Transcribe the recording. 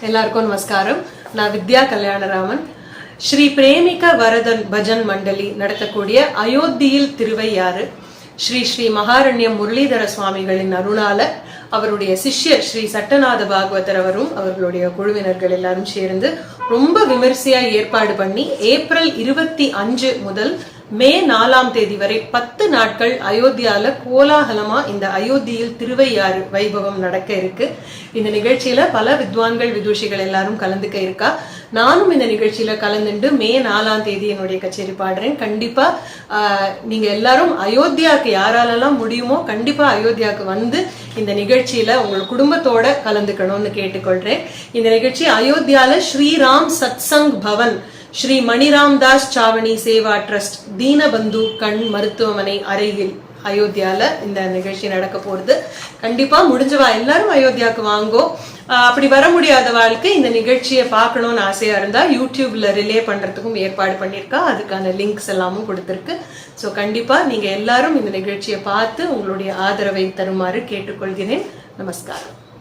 எல்லாருக்கும் நமஸ்காரம். நான் வித்யா கல்யாணராமன். ஸ்ரீ பிரேமிக வரதன் பஜன் மண்டலி நடத்தக்கூடிய அயோத்தியில் திருவையாறு ஸ்ரீ ஸ்ரீ மகாரண்யம் முரளிதர சுவாமிகளின் அருளால அவருடைய சிஷ்யர் ஸ்ரீ சட்டநாத பாகவதர் அவரும் அவர்களுடைய குழுவினர்கள் எல்லாரும் சேர்ந்து ரொம்ப விமர்சையா ஏற்பாடு பண்ணி ஏப்ரல் 25 முதல் மே 4ஆம் தேதி வரை 10 நாட்கள் அயோத்தியால கோலாகலமா இந்த அயோத்தியில் திருவையாறு வைபவம் நடக்க இருக்கு. இந்த நிகழ்ச்சியில பல வித்வான்கள் விதுஷிகள் எல்லாரும் கலந்துக்க இருக்கா. நானும் இந்த நிகழ்ச்சியில கலந்துண்டு மே 4ஆம் தேதி என்னுடைய கச்சேரி பாடுறேன். கண்டிப்பா நீங்க எல்லாரும் அயோத்தியாவுக்கு யாராலெல்லாம் முடியுமோ கண்டிப்பா அயோத்தியாவுக்கு வந்து இந்த நிகழ்ச்சியில உங்கள் குடும்பத்தோட கலந்துக்கணும்னு கேட்டுக்கொள்றேன். இந்த நிகழ்ச்சி அயோத்தியால ஸ்ரீராம் சத்சங் பவன் ஸ்ரீ மணிராம்தாஸ் சாவணி சேவா ட்ரஸ்ட் தீனபந்து கண் மருத்துவமனை அருகில் அயோத்தியால இந்த நிகழ்ச்சி நடக்க போறது. கண்டிப்பா முடிஞ்சவா எல்லாரும் அயோத்தியாவுக்கு வாங்கோ. அப்படி வர முடியாத வாழ்க்கை இந்த நிகழ்ச்சியை பார்க்கணும்னு ஆசையா இருந்தா யூடியூப்ல ரிலே பண்றதுக்கும் ஏற்பாடு பண்ணிருக்கா. அதுக்கான லிங்க்ஸ் எல்லாமும் கொடுத்திருக்கு. ஸோ கண்டிப்பா நீங்க எல்லாரும் இந்த நிகழ்ச்சியை பார்த்து உங்களுடைய ஆதரவை தருமாறு கேட்டுக்கொள்கிறேன். நமஸ்காரம்.